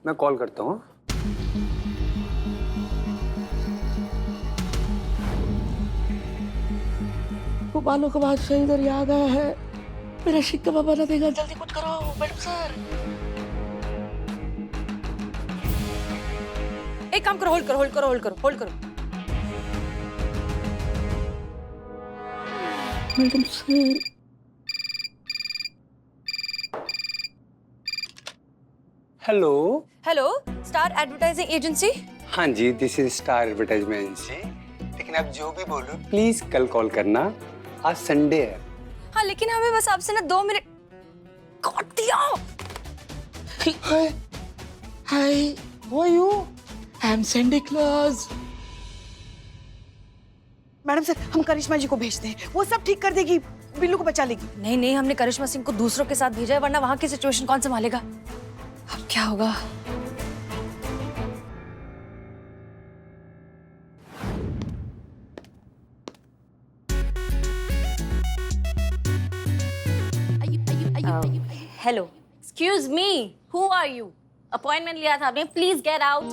मैं कॉल करता हूँ। वो बालों का बादशाह इधर ही आ गया है। मेरा शिक्का बाबा ना देगा, जल्दी कुछ करो मैडम सर। एक काम करो, होल्ड करो, होल्ड करो, होल्ड करो, होल्ड करो। Madam sir. Hello. Hello, star advertising agency. हाँ जी, this is star advertisement agency. लेकिन आप जो भी बोलो प्लीज कल कॉल करना, आज संडे है। हाँ, लेकिन हमें बस आपसे ना 2 मिनट। काट दिया। Hi hi, how are you? I am Sandy Claus. Madam sir, हम करिश्मा जी को भेजते हैं, वो सब ठीक कर देगी, बिल्लू को बचा लेगी। नहीं नहीं, हमने करिश्मा सिंह को दूसरों के साथ भेजा है, वरना वहां की सिचुएशन कौन संभालेगा? अब क्या होगा? Hello, excuse me, who are you? Appointment लिया था आपने, please get out.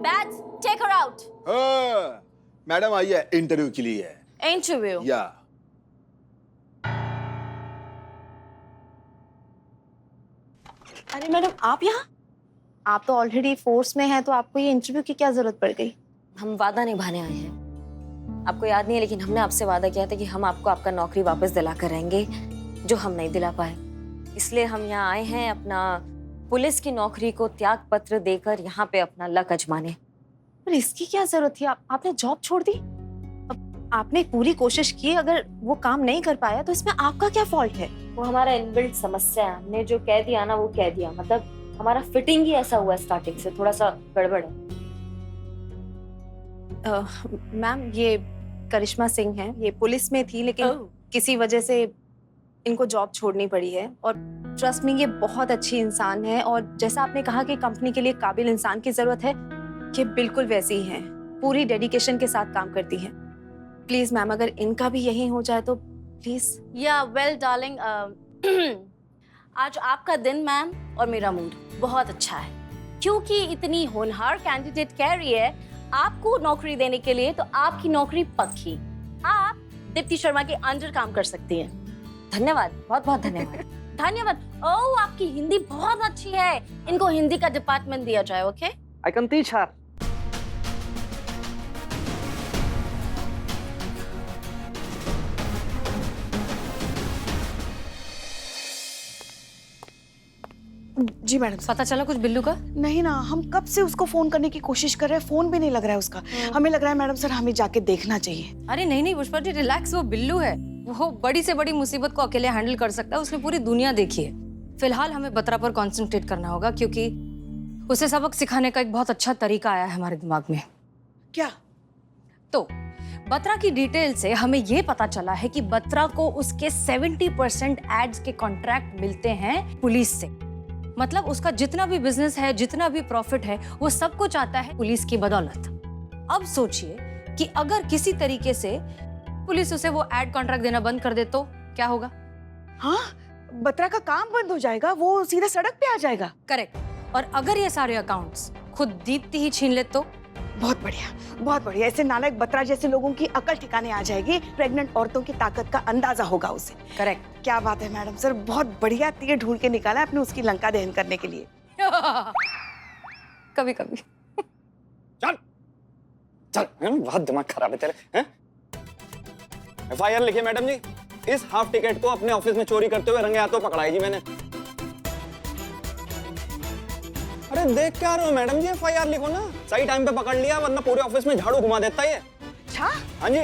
Bates, take her out. Madam आई है इंटरव्यू के लिए। इंटरव्यू? या अरे मैडम, आप यहाँ? आप तो ऑलरेडी फोर्स में हैं, तो आपको ये इंटरव्यू की क्या जरूरत पड़ गई? हम वादा निभाने आए हैं। आपको याद नहीं है, लेकिन हमने आपसे वादा किया था कि हम आपको आपका नौकरी वापस दिला कर रहेंगे, जो हम नहीं दिला पाए। इसलिए हम यहाँ आए हैं अपना पुलिस की नौकरी को त्याग पत्र देकर यहाँ पे अपना लक आजमाने। पर इसकी क्या जरूरत थी? आपने जॉब छोड़ दी? अब आपने पूरी कोशिश की, अगर वो काम नहीं कर पाया तो इसमें आपका क्या फॉल्ट है? वो हमारा इनबिल्ट समस्या है। हमने जो कह दिया ना वो कह दिया, मतलब हमारा फिटिंग ही ऐसा हुआ है स्टार्टिंग से, थोड़ा सा गड़बड़ है। मैम, ये करिश्मा सिंह है, ये पुलिस में थी लेकिन किसी वजह से इनको जॉब छोड़नी पड़ी है। और ट्रस्ट मी, ये बहुत अच्छी इंसान है, और जैसा आपने कहा कि कंपनी के लिए काबिल इंसान की जरूरत है, ये बिल्कुल वैसी ही हैं, पूरी डेडिकेशन के साथ काम करती हैं। प्लीज मैम, अगर इनका भी यही हो जाए तो प्लीज। या वेल डार्लिंग, आज आपका दिन मैम और मेरा मूड बहुत अच्छा है, क्योंकि इतनी होनहार कैंडिडेट कह रही है आपको नौकरी देने के लिए, तो आपकी नौकरी पक्की। आप दीप्ति शर्मा के अंडर काम कर सकती हैं। धन्यवाद, बहुत बहुत धन्यवाद। धन्यवाद। ओह, आपकी हिंदी बहुत अच्छी है, इनको हिंदी का डिपार्टमेंट दिया जाए। Okay, I can teach her. जी मैडम। पता चला कुछ बिल्लू का? नहीं ना, हम कब से उसको फोन करने की कोशिश कर रहे हैं, फोन भी नहीं लग रहा है उसका। हमें लग रहा है मैडम सर, हमें जाके देखना चाहिए। अरे नहीं नहीं पुष्पा जी, रिलैक्स, वो बिल्लू है। वो बड़ी से बड़ी मुसीबत को अकेले हैंडल कर सकता है, उसने पूरी दुनिया देखी है। फिलहाल हमें बत्रा पर कंसंट्रेट करना होगा, क्योंकि उसे सबक सिखाने का एक बहुत अच्छा तरीका आया है हमारे दिमाग में। क्या? तो बत्रा की डिटेल से हमें ये पता चला है कि बत्रा को उसके 70% एड्स के कॉन्ट्रैक्ट मिलते हैं पुलिस से। मतलब उसका जितना भी बिजनेस है, जितना भी प्रॉफिट है, वो सब कुछ आता है पुलिस की बदौलत। अब सोचिए कि अगर किसी तरीके से पुलिस उसे वो एड कॉन्ट्रैक्ट देना बंद कर दे तो क्या होगा? हाँ, बत्रा का काम बंद हो जाएगा, वो सीधा सड़क पे आ जाएगा। करेक्ट। और अगर ये सारे अकाउंट्स खुद दीप्ति ही छीन ले तो? बहुत बढ़िया, बहुत बढ़िया। ऐसे नालायक बत्रा जैसे लोगों की अकल ठिकाने आ जाएगी, प्रेग्नेंट औरतों की ताकत का अंदाजा होगा उसे। करेक्ट। क्या बात है मैडम सर, बहुत बढ़िया तीर ढूंढ के निकाला आपने उसकी लंका दहन करने के लिए। कभी कभी। चल चल, बहुत दिमाग खराब है तेरे। हैं? FIR लिखिए मैडम जी, इस हाफ टिकट को अपने ऑफिस में चोरी करते हुए रंगे हाथों पकड़ाई जी मैंने। अरे देख क्या रहे हो मैडम जी, FIR लिखो ना। सही टाइम पे पकड़ लिया, वरना पूरे ऑफिस में झाड़ू घुमा देता है। अच्छा, हाँ जी।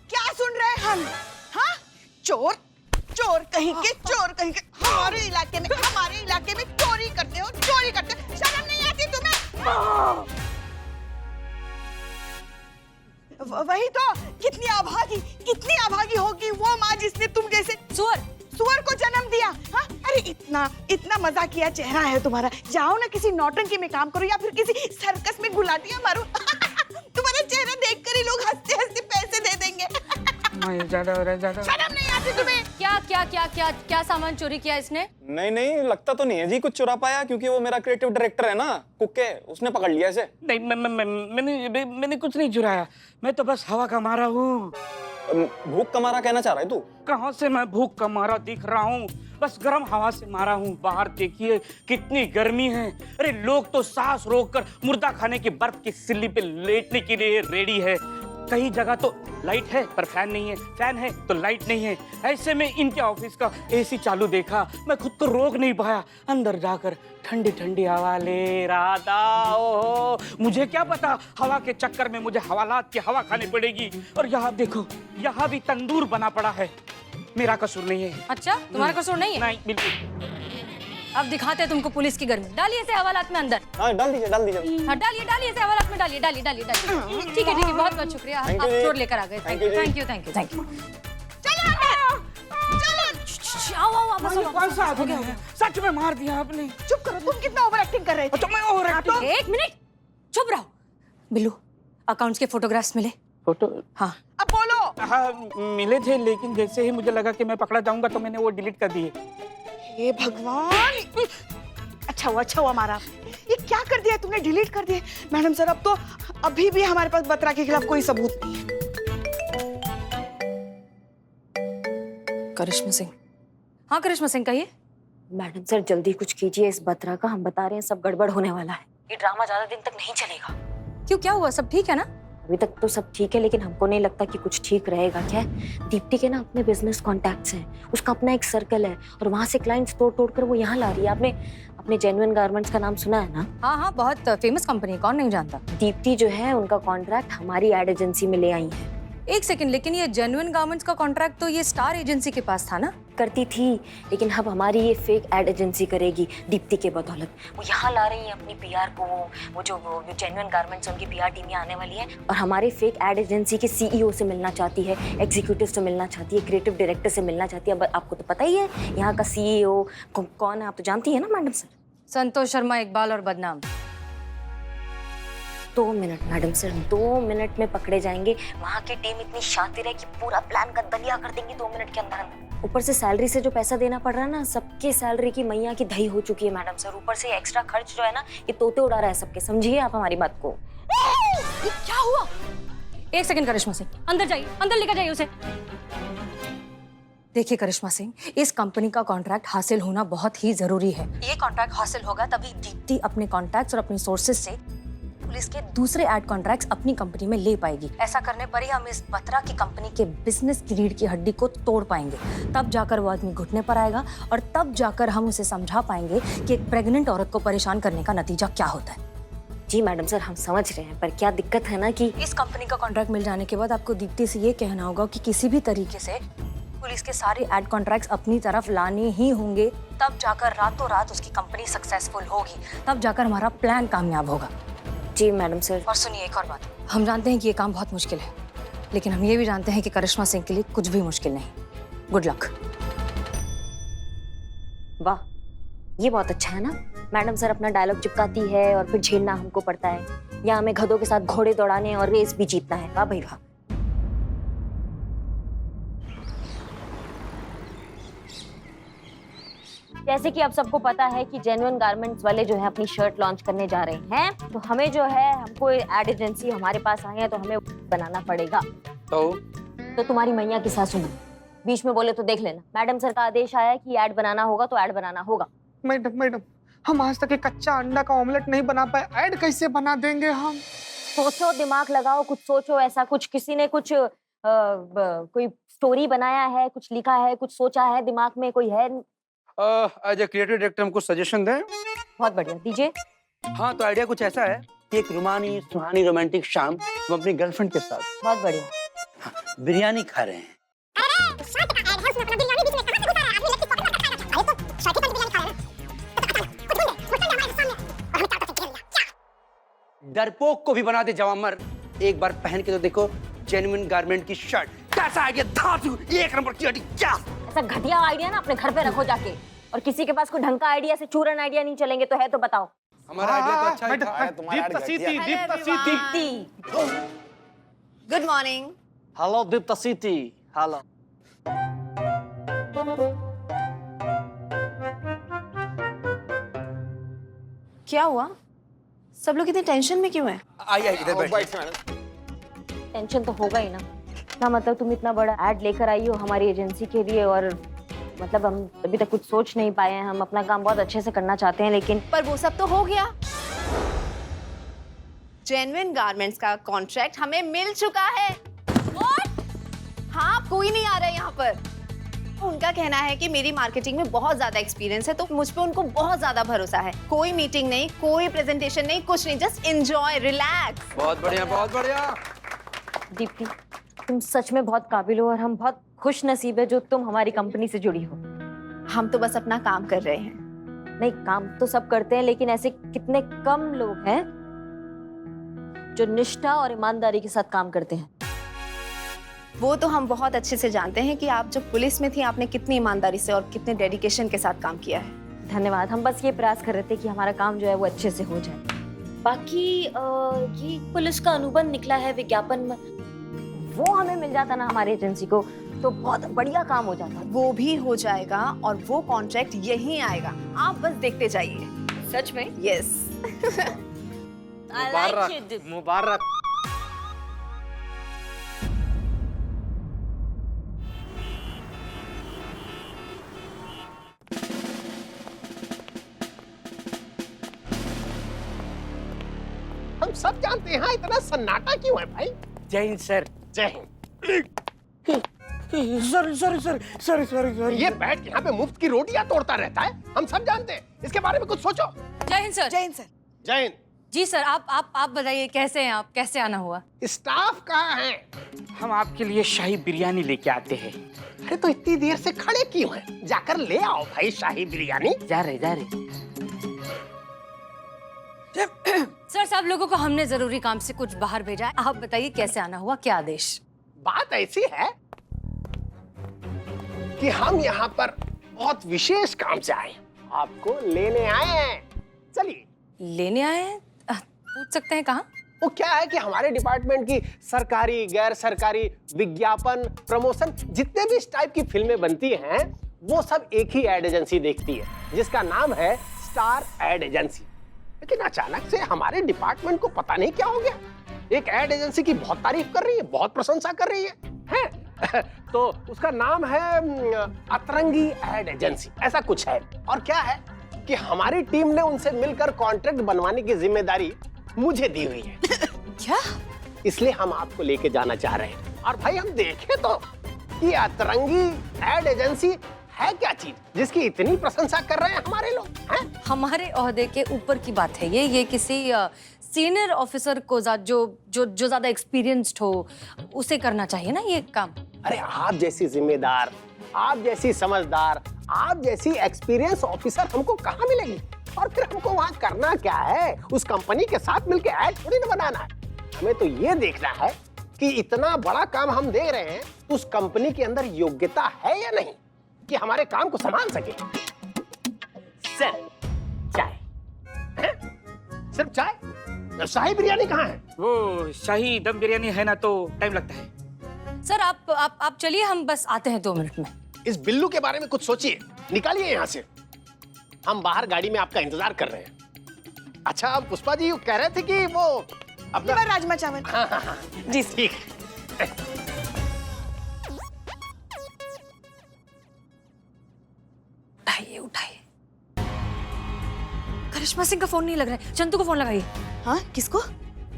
क्या सुन रहे हैं हम? हाँ, चोर, चोर कहीं के, चोर कहीं के। हमारे इलाके में चोरी करते हो, चोरी करते हो। शर्म नहीं आती तुम्हें? वही तो, कितनी अभागी होगी वो माँ जिसने तुम जैसे सुअर को जन्म दिया। हाँ, अरे इतना मजाकिया चेहरा है तुम्हारा। जाओ ना किसी नौटंकी में काम करो, या फिर किसी सर्कस में गुलाटियां मारो। तुम्हारा चेहरा देखकर ही लोग हंसते हंसते पैसे दे देंगे। ज्यादा हो रहा है, ज्यादा। शर्म नहीं सिखाती तुम्हें? क्या क्या क्या क्या क्या सामान चोरी किया इसने? नहीं नहीं, लगता तो नहीं है जी कुछ चुरा पाया, क्योंकि वो मेरा क्रिएटिव डायरेक्टर है ना कुक्के, उसने पकड़ लिया इसे। नहीं मैंने कुछ नहीं चुराया, मैं तो बस हवा का मारा हूँ। भूख का मारा कहना चाह रहा है तू? कहाँ से मैं भूख का मारा दिख रहा हूँ, बस गर्म हवा से मारा हूँ। बाहर देखिए कितनी गर्मी है। अरे लोग तो सांस रोककर मुर्दा खाने की बर्फ की सिल्ली पे लेटने के लिए रेडी है। कई जगह तो लाइट है पर फैन नहीं है, फैन है तो लाइट नहीं है। ऐसे में इनके ऑफिस का एसी चालू देखा, मैं खुद को रोक नहीं पाया। अंदर जाकर ठंडी ठंडी हवा ले रहा था। ओहो, मुझे क्या पता हवा के चक्कर में मुझे हवालात की हवा खानी पड़ेगी। और यहाँ देखो, यहाँ भी तंदूर बना पड़ा है। मेरा कसूर नहीं है। अच्छा, तुम्हारा कसूर नहीं है? नहीं बिल्कुल। अब दिखाते हैं तुमको पुलिस की गर्मी। डालिए इसे हवालात में अंदर। हाँ डाल दीजिए, डाल दीजिए। हाँ डालिए इसे हवालात में, डालिए। ठीक है बहुत बहुत शुक्रिया, आप Thank you जी। चोर लेकर आ गए। Thank you जी। Thank you. चलो आओ वापस आओ, कौन सा आदमी है? सच में मार दिया आपने। चुप करो, तुम कितना ओवर एक्टिंग कर रहे थे? अच्छा मैं ओवर एक्टिंग। एक मिनट चुप रहो। बिल्लू, अकाउंट्स के फोटोग्राफ्स मिले? फोटो हाँ। अब बोलो। हाँ मिले थे, लेकिन जैसे ही मुझे लगा कि मैं पकड़ा जाऊंगा तो मैंने वो डिलीट कर दिए। हे भगवान, अच्छा हुआ मारा। ये क्या कर दिया तुमने, डिलीट कर दिए? मैडम सर, अब तो अभी भी हमारे पास बत्रा के खिलाफ कोई सबूत नहीं है। करिश्मा सिंह। हाँ करिश्मा सिंह, कहिए। मैडम सर जल्दी कुछ कीजिए इस बत्रा का, हम बता रहे हैं सब गड़बड़ होने वाला है। ये ड्रामा ज्यादा दिन तक नहीं चलेगा। क्यों, क्या हुआ? सब ठीक है ना? अभी तक तो सब ठीक है, लेकिन हमको नहीं लगता कि कुछ ठीक रहेगा। क्या है, दीप्ति के ना अपने बिजनेस कॉन्टैक्ट्स हैं, उसका अपना एक सर्कल है और वहाँ से क्लाइंट्स तोड़ कर वो यहाँ ला रही है। आपने अपने जेन्युइन गारमेंट्स का नाम सुना है ना? हाँ, बहुत फेमस कंपनी है, कौन नहीं जानता। दीप्ति जो है उनका कॉन्ट्रैक्ट हमारी एड एजेंसी में ले आई है। एक सेकंड, लेकिन ये जेन्युइन गारमेंट्स का कॉन्ट्रैक्ट तो ये स्टार एजेंसी के पास था ना? करती थी, लेकिन अब हमारी ये फेक एड एजेंसी करेगी दीप्ति के बदौलत। वो यहाँ ला रही है अपनी पीआर को। वो जो जेन्युइन गारमेंट्स उनकी पीआर टीम यहाँ आने वाली है और हमारे फेक एड एजेंसी के सीईओ से मिलना चाहती है, एग्जीक्यूटिव से मिलना चाहती है, क्रिएटिव डायरेक्टर से मिलना चाहती है। अब आपको तो पता ही है यहाँ का सीईओ कौन है, आप तो जानती है ना मैडम सर? संतोष शर्मा, इकबाल और बदनाम। 2 मिनट मैडम सर, 2 मिनट में पकड़े जाएंगे। वहाँ की टीम इतनी शातिर है कि पूरा प्लान का दलिया कर देंगी 2 मिनट के अंदर। ऊपर से सैलरी से जो पैसा देना पड़ रहा है ना, सबके सैलरी की मैया की दही हो चुकी है मैडम सर। ऊपर से एक्स्ट्रा खर्च जो है ना, ये तोते उड़ा रहा है सबके। समझिए आप हमारी बात को। ये क्या हुआ? एक सेकंड करिश्मा सिंह, अंदर जाइए, अंदर लेकर जाइए उसे। देखिए करिश्मा सिंह, इस कंपनी का कॉन्ट्रैक्ट हासिल होना बहुत ही जरूरी है। ये कॉन्ट्रैक्ट हासिल होगा तभी दीप्ति अपने कॉन्टैक्ट्स और अपनी सोर्सेज से पुलिस के दूसरे एड कॉन्ट्रैक्ट्स अपनी कंपनी में ले पाएगी। ऐसा करने पर ही हम इस बत्रा की कंपनी के बिजनेस की रीढ़ की हड्डी को तोड़ पाएंगे। तब जाकर वो आदमी घुटने पर आएगा और तब जाकर हम उसे समझा पाएंगे कि एक प्रेग्नेंट औरत को परेशान करने का नतीजा क्या होता है। जी मैडम सर, हम समझ रहे हैं, पर क्या दिक्कत है ना कि इस कंपनी का कॉन्ट्रैक्ट मिल जाने के बाद आपको दीप्ति से ये कहना होगा कि किसी भी तरीके से पुलिस के सारे एड कॉन्ट्रैक्ट्स अपनी तरफ लाने ही होंगे। तब जाकर रातों रात उसकी कंपनी सक्सेसफुल होगी, तब जाकर हमारा प्लान कामयाब होगा। जी मैडम सर। और सुनिए एक और बात, हम जानते हैं कि ये काम बहुत मुश्किल है, लेकिन हम ये भी जानते हैं कि करिश्मा सिंह के लिए कुछ भी मुश्किल नहीं। Good luck. वाह, ये बहुत अच्छा है ना। मैडम सर अपना डायलॉग चिपकाती है और फिर झेलना हमको पड़ता है। यहाँ हमें गधों के साथ घोड़े दौड़ाने और रेस भी जीतना है। वाह भाई वाह। जैसे कि आप सबको पता है कि जेन्युइन गारमेंट्स वाले जो है अपनी शर्ट लॉन्च करने जा रहे हैं, तो हमें जो है, हमको एड एजेंसी हमारे पास आई है तो हमें बनाना पड़ेगा। तो तुम्हारी मैया की सासू मां बीच में बोले तो देख लेना। मैडम सर का आदेश आया है कि ऐड बनाना होगा तो ऐड बनाना होगा। मैडम हम आज तक एक कच्चा अंडा का ऑमलेट नहीं बना पाए, ऐड कैसे बना देंगे हम? सोचो, दिमाग लगाओ, कुछ सोचो। ऐसा कुछ किसी ने कुछ कोई स्टोरी बनाया है, कुछ लिखा है, कुछ सोचा है दिमाग में, कोई है? एज ए क्रिएटिव डायरेक्टर हमको सजेशन दें। बहुत बढ़िया, दीजिए। हाँ तो आइडिया कुछ ऐसा है कि एक रुमानी सुहानी रोमांटिक शाम हम अपनी गर्लफ्रेंड के साथ बहुत बढ़िया। बिरयानी खा रहे हैं। डरपोक को भी बना दे जवामर। एक बार पहन के तो देखो जेन्युइन गारमेंट की शर्ट। कैसा आइडिया? धातु एक नंबर की आइडिया। क्या ऐसा घटिया आइडिया ना अपने घर पे रखो जाके। और किसी के पास कोई ढंग का आइडिया से चूरन आइडिया नहीं चलेंगे तो है तो बताओ। हमारा आइडिया तो अच्छा ही था। Deepti. Good morning. Hello Deepti, hello. क्या हुआ? सब लोग इतने टेंशन में क्यों हैं? आइए इधर बैठिए। बैठ मैडम। टेंशन तो होगा ही ना। ना मतलब तुम इतना बड़ा ऐड लेकर आई हो हमारी एजेंसी के लिए, और मतलब हम अभी तक कुछ सोच नहीं पाए हैं। हम अपना काम बहुत अच्छे से करना चाहते हैं, लेकिन पर वो सब तो हो गया। जेन्युइन गारमेंट्स का कॉन्ट्रैक्ट हमें मिल चुका है। What? हाँ, कोई नहीं आ रहा है यहाँ पर। उनका कहना है कि मेरी मार्केटिंग में बहुत ज्यादा एक्सपीरियंस है, तो मुझ पे उनको बहुत ज्यादा भरोसा है। कोई मीटिंग नहीं, कोई प्रेजेंटेशन नहीं, कुछ नहीं, जस्ट एंजॉय, रिलैक्स। बहुत बढ़िया, बहुत बढ़िया। दीप्ति, तुम सच में बहुत काबिल हो और हम बहुत खुश नसीब है जो तुम हमारी कंपनी से जुड़ी हो। हम तो बस अपना काम कर रहे हैं। नहीं, काम तो सब करते हैं, लेकिन ऐसे कितने कम लोग हैं जो निष्ठा और ईमानदारी के साथ काम करते हैं। वो तो हम बहुत अच्छे से जानते हैं कि आप जब पुलिस में थी आपने कितनी ईमानदारी से और कितने डेडिकेशन के साथ काम किया है। धन्यवाद। हम बस ये प्रयास कर रहे थे कि हमारा काम जो है वो अच्छे से हो जाए। बाकी ये पुलिस का अनुबंध निकला है विज्ञापन में, वो हमें मिल जाता ना हमारी एजेंसी को तो बहुत बढ़िया काम हो जाता। वो भी हो जाएगा और वो कॉन्ट्रैक्ट यहीं आएगा, आप बस देखते जाइए। सच में? यस। मुबारक मुबारक। हम सब जानते हैं हाँ, इतना सन्नाटा क्यों है भाई? जय हिंद सर। जय हिंद। सर ये बैठ के यहाँ पे मुफ्त की रोटियां तोड़ता रहता है, हम सब जानते हैं। इसके बारे में कुछ सोचो। जय हिंद सर। जय हिंद सर। जय हिंद। जी सर, आप बताइए कैसे हैं आप, कैसे आना हुआ? स्टाफ कहाँ है? हम आपके लिए शाही बिरयानी लेके आते हैं। अरे तो इतनी देर से खड़े क्यों हैं? जाकर ले आओ भाई शाही बिरयानी। जा रहे। सर, सब लोगों को हमने जरूरी काम से कुछ बाहर भेजा है। आप बताइए कैसे आना हुआ, क्या आदेश? बात ऐसी है कि हम यहाँ पर बहुत विशेष काम से आए हैं, आपको लेने आए हैं। चलिए। लेने आए हैं? पूछ सकते हैं कहाँ? वो क्या है कि हमारे डिपार्टमेंट की सरकारी, गैर सरकारी, विज्ञापन, प्रमोशन, जितने भी इस टाइप की फिल्में बनती हैं वो सब एक ही एड एजेंसी देखती है जिसका नाम है स्टार एड एजेंसी। लेकिन अचानक से हमारे डिपार्टमेंट को पता नहीं क्या हो गया, एक एड एजेंसी की बहुत तारीफ कर रही है, बहुत प्रशंसा कर रही है? तो उसका नाम है अतरंगी एड एजेंसी, ऐसा कुछ है। और क्या है कि हमारी टीम ने उनसे मिलकर कॉन्ट्रैक्ट बनवाने की जिम्मेदारी मुझे दी हुई है। क्या? इसलिए हम आपको लेके जाना चाह रहे हैं। और भाई हम देखें तो कि अतरंगी एड एजेंसी है क्या चीज जिसकी इतनी प्रशंसा कर रहे हैं हमारे लोग हैं? हमारे ओहदे के ऊपर की बात है ये किसी सीनियर ऑफिसर को जो ज्यादा एक्सपीरियंस्ड हो उसे करना चाहिए ना ये काम। अरे आप जैसी जिम्मेदार, आप जैसी समझदार, आप जैसी एक्सपीरियंस ऑफिसर हमको कहाँ मिलेगी? और फिर हमको वहाँ करना क्या है? उस कंपनी के साथ मिलकर ऐड थोड़ी ना बनाना है। हमें तो ये देखना है कि इतना बड़ा काम हम दे रहे हैं तो उस कंपनी के अंदर योग्यता है या नहीं कि हमारे काम को संभाल सके। सर, चाय है? सिर्फ चाय? शाही बिरयानी कहाँ है? वो शाही दम बिरयानी है ना तो टाइम लगता है। सर आप चलिए, हम बस आते हैं 2 मिनट में। इस बिल्लू के बारे में कुछ सोचिए, निकालिए यहाँ से। हम बाहर गाड़ी में आपका इंतजार कर रहे हैं। अच्छा, आप पुष्पा जी कह रहे थे कि वो अपना राजमा चावल। हाँ। जी ठीक। उठाइए। करिश्मा सिंह का फोन नहीं लग रहा है, चंतु को फोन लगाइए। हाँ, किसको?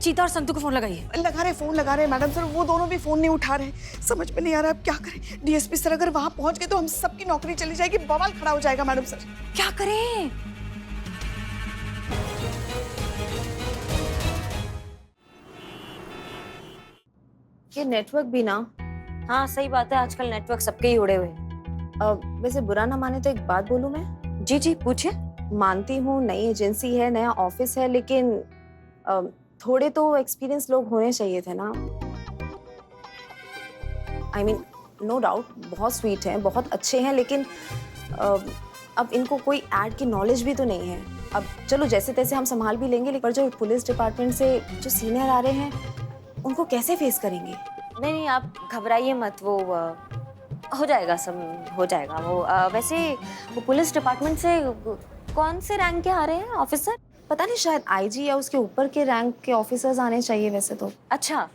चीता और संतु को फोन लगाइए। फोन लगा रहे मैडम सर, वो दोनों भी फोन नहीं उठा रहे। समझ में नहीं आ रहा अब क्या करें। डीएसपी सर अगर वहां पहुंच गए तो हम सबकी नौकरी चली जाएगी, बवाल खड़ा हो जाएगा मैडम सर। क्या करें? ये नेटवर्क भी ना। हाँ सही बात है, आजकल नेटवर्क सबके ही उड़े हुए हैं। वैसे बुरा ना माने तो एक बात बोलूं मैं? जी पूछिए। मानती हूँ नई एजेंसी है, नया ऑफिस है, लेकिन थोड़े तो एक्सपीरियंस लोग होने चाहिए थे ना। आई मीन नो डाउट बहुत स्वीट हैं, बहुत अच्छे हैं, लेकिन अब इनको कोई ऐड की नॉलेज भी तो नहीं है। अब चलो जैसे तैसे हम संभाल भी लेंगे, लेकिन जो पुलिस डिपार्टमेंट से जो सीनियर आ रहे हैं उनको कैसे फेस करेंगे? नहीं आप घबराइए मत, वो हो जाएगा, सब हो जाएगा। वो वैसे वो पुलिस डिपार्टमेंट से कौन से रैंक के आ रहे हैं ऑफिसर? पता नहीं, शायद आईजी या उसके ऊपर के रैंक के ऑफिसर्स आने चाहिए वैसे तो। अच्छा,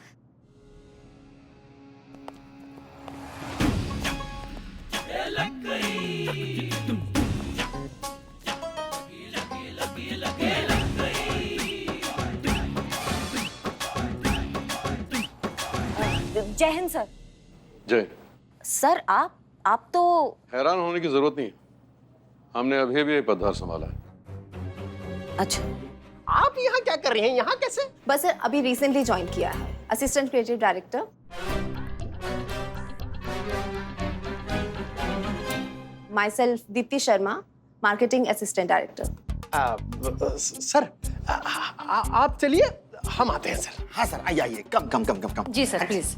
जय हिंद सर। जय। सर आप तो हैरान होने की जरूरत नहीं है, हमने अभी भी पदभार संभाला है। अच्छा, आप यहाँ क्या कर रही हैं? यहाँ कैसे? बस सर अभी रिसेंटली ज्वाइन किया है, assistant creative director. My self Deepti Sharma, marketing assistant director. Sir आप चलिए, हम आते हैं सर। हाँ सर, आइए आइए, कम। जी सर प्लीज।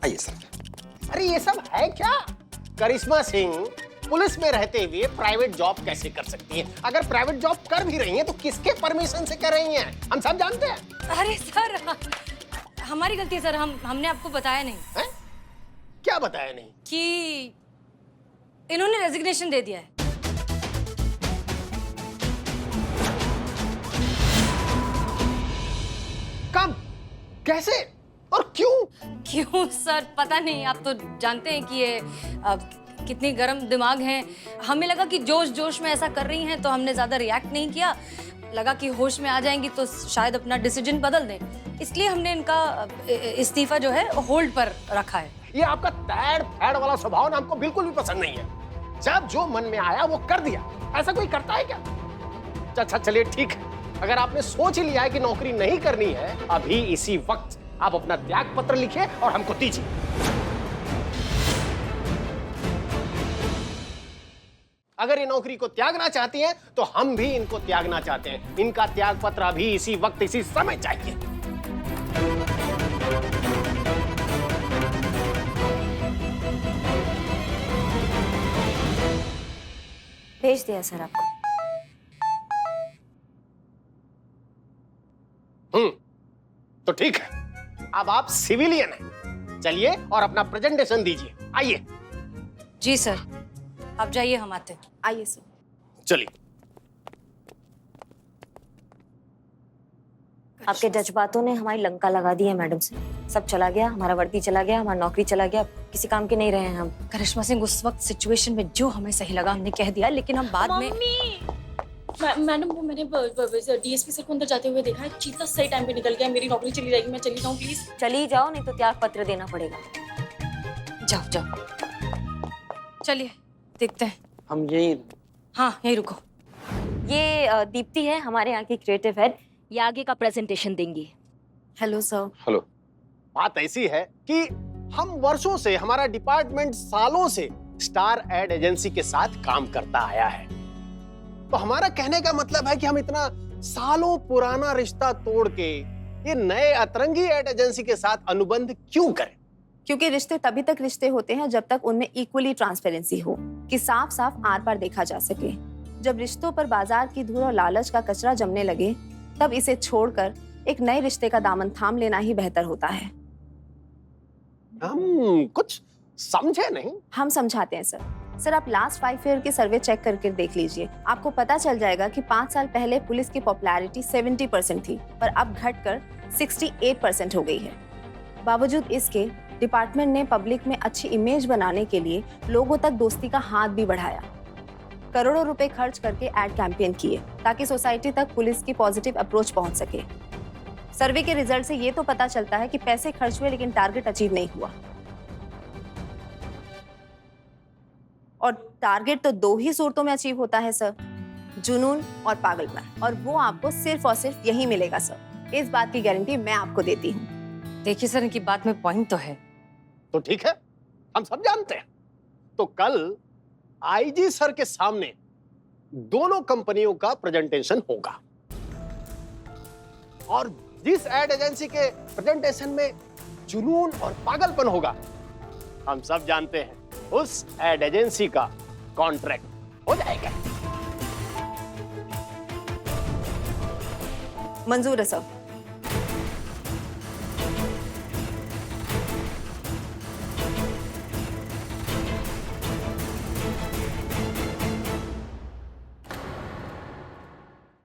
आइए सर। अरे ये सब है क्या? करिश्मा सिंह पुलिस में रहते हुए प्राइवेट जॉब कैसे कर सकती हैं? अगर प्राइवेट जॉब कर भी रही हैं तो किसके परमिशन से कर रही हैं? हम सब जानते हैं। अरे सर हमारी गलती है सर, हमने आपको बताया नहीं है? क्या बताया नहीं? कि इन्होंने रेजिग्नेशन दे दिया है। कब? कैसे? और क्यों? क्यों सर, पता नहीं, आप तो जानते हैं कि ये कितनी गर्म दिमाग हैं। हमें लगा कि जोश जोश में ऐसा कर रही हैं तो हमने ज्यादा रिएक्ट नहीं किया, लगा कि होश में आ जाएंगी तो शायद अपना डिसीजन बदल दें, इसलिए हमने इनका इस्तीफा जो है होल्ड पर रखा है। ये आपका तैड़ फैड़ वाला स्वभाव ना हमको बिल्कुल भी पसंद नहीं है। जब जो मन में आया वो कर दिया, ऐसा कोई करता है क्या? अच्छा चलिए ठीक है, अगर आपने सोच ही लिया है कि नौकरी नहीं करनी है, अभी इसी वक्त आप अपना त्याग पत्र लिखिए और हमको दीजिए। अगर ये नौकरी को त्यागना चाहती हैं तो हम भी इनको त्यागना चाहते हैं। इनका त्याग पत्र अभी इसी वक्त इसी समय चाहिए। भेज दिया सर आपको। तो ठीक है, अब आप सिविलियन हैं, चलिए और अपना प्रेजेंटेशन दीजिए। आइए। जी सर, आप जाइए, हम आते हैं। आइए सर। चलिए। आपके जज्बातों ने हमारी लंका लगा दी है मैडम से। सब चला गया, हमारा वर्दी चला गया, हमारी नौकरी चला गया, किसी काम के नहीं रहे हैं हम। करिश्मा सिंह, उस वक्त सिचुएशन में जो हमें सही लगा हमने कह दिया, लेकिन हम बाद में मैडम वो मैंने डीएसपी सर को अंदर जाते हुए देखा है। चीता सही टाइम पे निकल गया, मेरी नौकरी चली जाएगी। मैं चली जाऊँ प्लीज? चली जाओ, नहीं तो त्याग पत्र देना पड़ेगा। जाओ जाओ, चलिए देखते हैं। हम यही, हाँ यही रुको। ये दीप्ति है, हमारे यहाँ की क्रिएटिव हेड, ये आगे का प्रेजेंटेशन देंगी। Hello sir. हेलो। बात ऐसी है कि हम वर्षों से, हमारा डिपार्टमेंट सालों से स्टार एड एजेंसी के साथ काम करता आया है। तो हमारा कहने का मतलब है कि हम इतना सालों पुराना रिश्ता तोड़ के ये नए अतरंगी एड एजेंसी के साथ अनुबंध क्यों करें? क्योंकि रिश्ते तभी तक रिश्ते होते हैं जब तक उनमें इक्वली ट्रांसपेरेंसी हो, कि साफ साफ आर पार देखा जा सके। जब रिश्तों पर बाजार की धूल और लालच का कचरा जमने लगे, तब इसे छोड़कर एक नए रिश्ते का दामन थाम लेना ही बेहतर होता है। हम कुछ समझे नहीं। हम समझाते हैं सर। सर आप लास्ट 5 ईयर के सर्वे चेक करके देख लीजिए, आपको पता चल जाएगा कि 5 साल पहले पुलिस की पॉपुलैरिटी 70% थी, पर अब घटकर 68% हो गई है। बावजूद इसके डिपार्टमेंट ने पब्लिक में अच्छी इमेज बनाने के लिए लोगों तक दोस्ती का हाथ भी बढ़ाया। करोड़ों रुपए खर्च करके एड कैंपेन किए ताकि सोसाइटी तक पुलिस की पॉजिटिव अप्रोच पहुंच सके। सर्वे के रिजल्ट से ये तो पता चलता है कि पैसे खर्च हुए लेकिन टारगेट अचीव नहीं हुआ। और टारगेट तो 2 ही सूरतों में अचीव होता है सर, जुनून और पागलपन, और वो आपको सिर्फ और सिर्फ यही मिलेगा सर। इस बात की गारंटी मैं आपको देती हूँ। देखिए सर, इनकी बात में पॉइंट तो है। तो ठीक है, हम सब जानते हैं। तो कल आईजी सर के सामने दोनों कंपनियों का प्रेजेंटेशन होगा, और जिस एड एजेंसी के प्रेजेंटेशन में जुनून और पागलपन होगा, हम सब जानते हैं उस एड एजेंसी का कॉन्ट्रैक्ट हो जाएगा। मंजूर है सर।